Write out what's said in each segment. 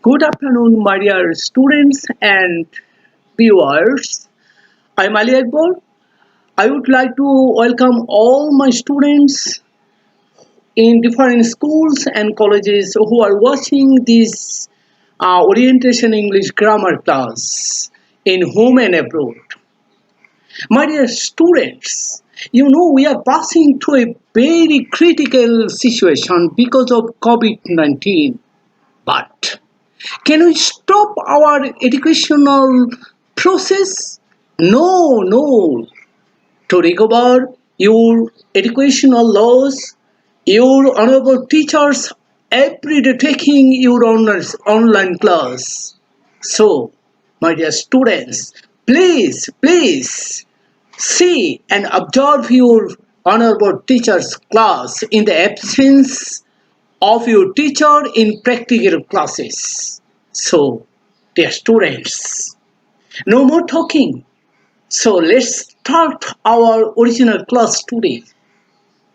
Good afternoon, my dear students and viewers. I'm Ali Akbar. I would like to welcome all my students in different schools and colleges who are watching this orientation English grammar class in home and abroad. My dear students, we are passing through a very critical situation because of COVID-19. But can we stop our educational process? No, no. To recover your educational laws, your honorable teachers every day taking your online class. So, my dear students, please see and observe your honorable teacher's class in the absence of your teacher in practical classes. So, dear students, no more talking. So, let's start our original class today.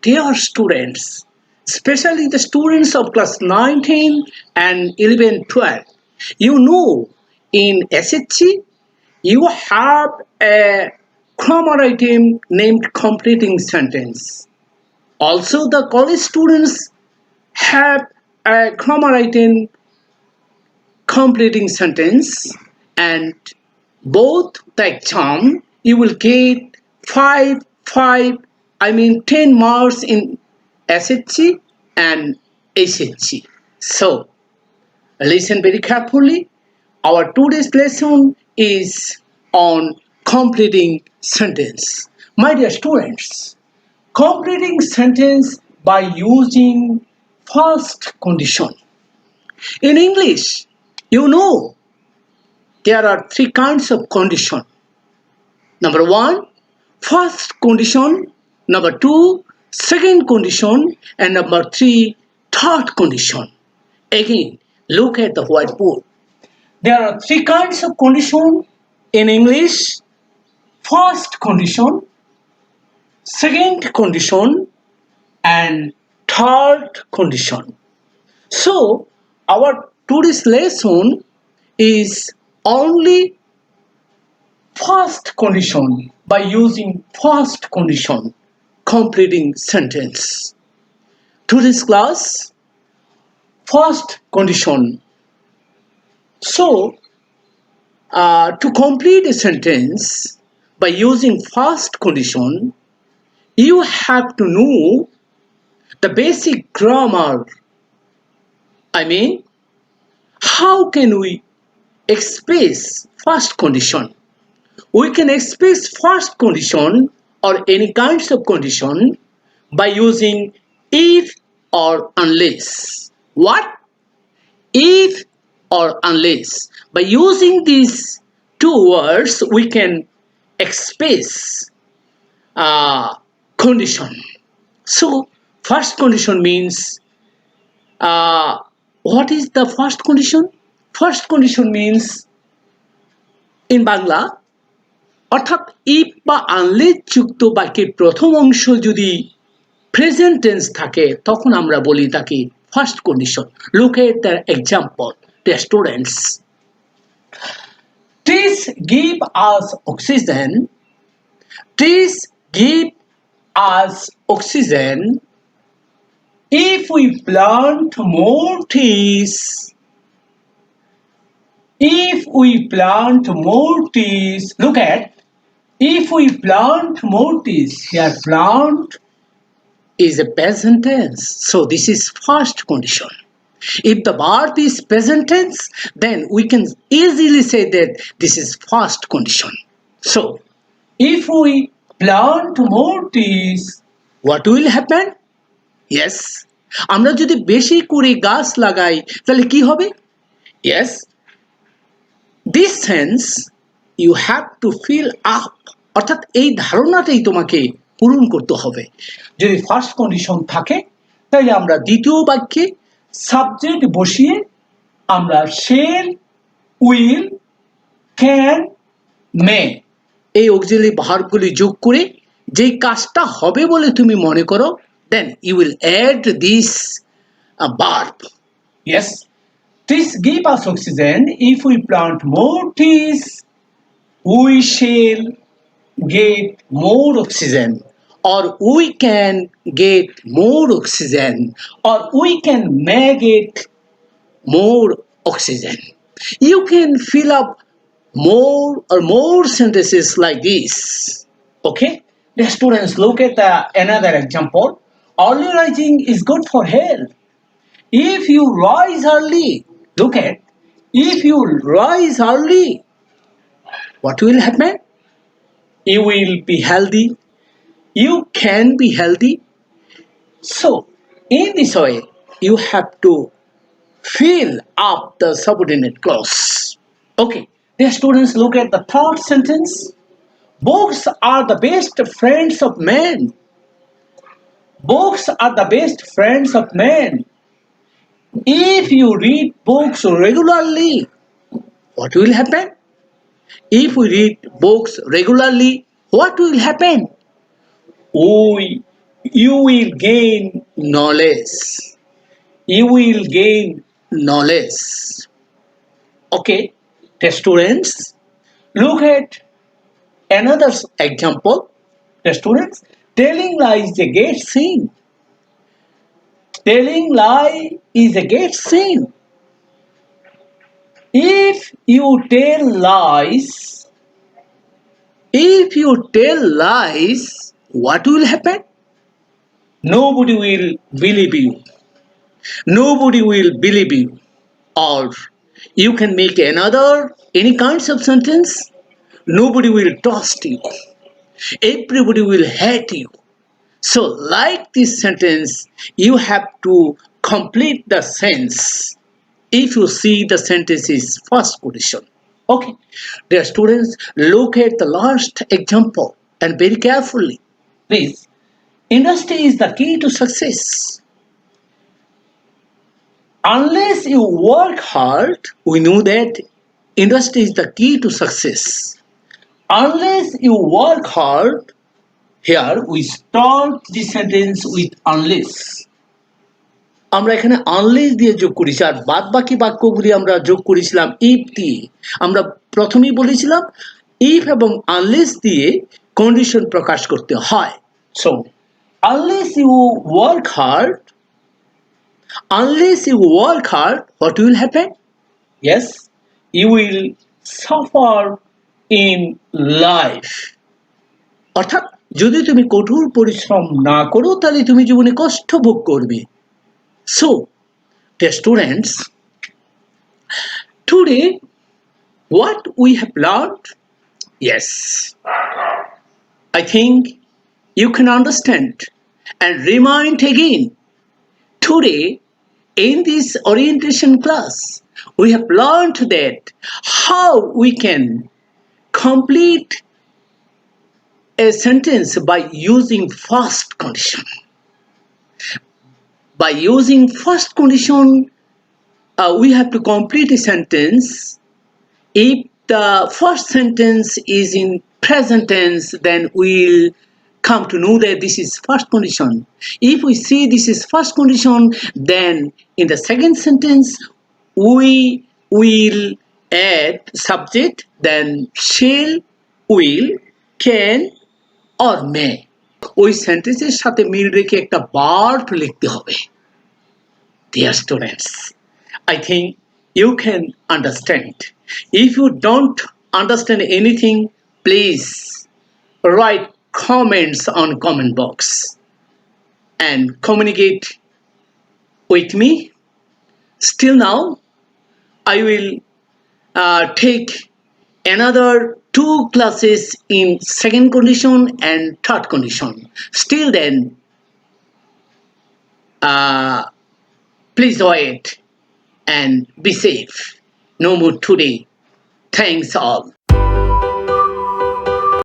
Dear students, especially the students of class 19 and 11, 12, in SHG, you have a grammar item named completing sentence. Also, the college students have a grammar item completing sentence, and both the exam you will get 10 marks in SHG and HHG. So listen very carefully. Our today's lesson is on completing sentence. My dear students, completing sentence by using first condition. In English, there are three kinds of condition. Number one, first condition. Number two, second condition. And number three, third condition. Again, look at the whiteboard. There are three kinds of condition in English. First condition, second condition, and third condition. So, our today's lesson is only first condition by using first condition completing sentence. Today's class, first condition. So, to complete a sentence by using first condition, you have to know the basic grammar. I mean, how can we express first condition? We can express first condition or any kinds of condition by using if or unless. What? If or unless. By using these two words, we can express condition. So, first condition means what is the first condition? First condition means in Bangla অর্থাৎ if বা unless যুক্ত বাক্যের প্রথম অংশ যদি present tense থাকে তখন আমরা বলি তাকে first condition look at the example dear students trees give us oxygen trees give us oxygen if we plant more trees if we plant more trees look at if we plant more trees, here plant is a present tense. So this is first condition. If the verb is present tense, then we can easily say that this is first condition. So if we plant more trees, what will happen? Yes. আমরা যদি বেশি করে গাছ লাগাই তাহলে কি হবে? Yes. This sense you have to fill up অর্থাৎ এই ধারণাটাই তোমাকে পূরণ করতে হবে যদি ফার্স্ট কন্ডিশন থাকে তাহলে আমরা দ্বিতীয় বাক্যে সাবজেক্ট বসিয়ে আমরা শেল উইল ক্যান মে এই অক্সিলারি ভার্বগুলি যোগ করে যেই কাজটা হবে বলে তুমি মনে করো then you will add this verb. Yes, Trees give us oxygen. If we plant more trees, we shall get more oxygen, or we can get more oxygen, or we can make it more oxygen. You can fill up more or more sentences like this. Okay? The students look at another example. Early rising is good for health. If you rise early, look at, if you rise early, what will happen? You will be healthy. You can be healthy. So, in this way, you have to fill up the subordinate clause. Okay, the students look at the third sentence. Books are the best friends of men. Books are the best friends of men. If you read books regularly, what will happen? If we read books regularly, what will happen? We, you will gain knowledge. You will gain knowledge. Okay, the students, look at another example. The students, telling lies is a great sin. Telling lie is a great sin. If you tell lies, if you tell lies, what will happen? Nobody will believe you. Nobody will believe you. Or you can make another, any kinds of sentence. Nobody will trust you. Everybody will hate you. So, like this sentence, you have to complete the sense. If you see the sentence is first condition. Okay, dear students, look at the last example and very carefully. Please, industry is the key to success. Unless you work hard, we know that industry is the key to success. Unless you work hard, here we start the sentence with unless. আমরা এখানে unless দিয়ে যোগ করেছি, আর বাদ বাকি বাক্যগুলি আমরা যোগ করেছিলাম ইফ দিয়ে। আমরা প্রথমেই বলেছিলাম ইফ এবং আনলেস দিয়ে কন্ডিশন প্রকাশ করতে হয়। So unless you work hard, unless you work hard, what will happen? Yes, you will suffer in life. অর্থাৎ যদি তুমি কঠোর পরিশ্রম না করো তাহলে তুমি জীবনে কষ্ট ভোগ করবে। So, dear students, today what we have learned, yes, I think you can understand and remind again. Today, in this orientation class, we have learned that how we can complete a sentence by using first condition. By using first condition, we have to complete a sentence. If the first sentence is in present tense, then we'll come to know that this is first condition. If we see this is first condition, then in the second sentence, we will add subject, then shall, will, can, or may. ওই সেন্টেন্সের সাথে মিল রেখে একটা verb লিখতে হবে। Dear students, I think you can understand. If you don't understand anything, please write comments on comment box and communicate with me. Still now, I will take another 2 classes in second condition and third condition. Still then, please wait and be safe. No more today. Thanks all.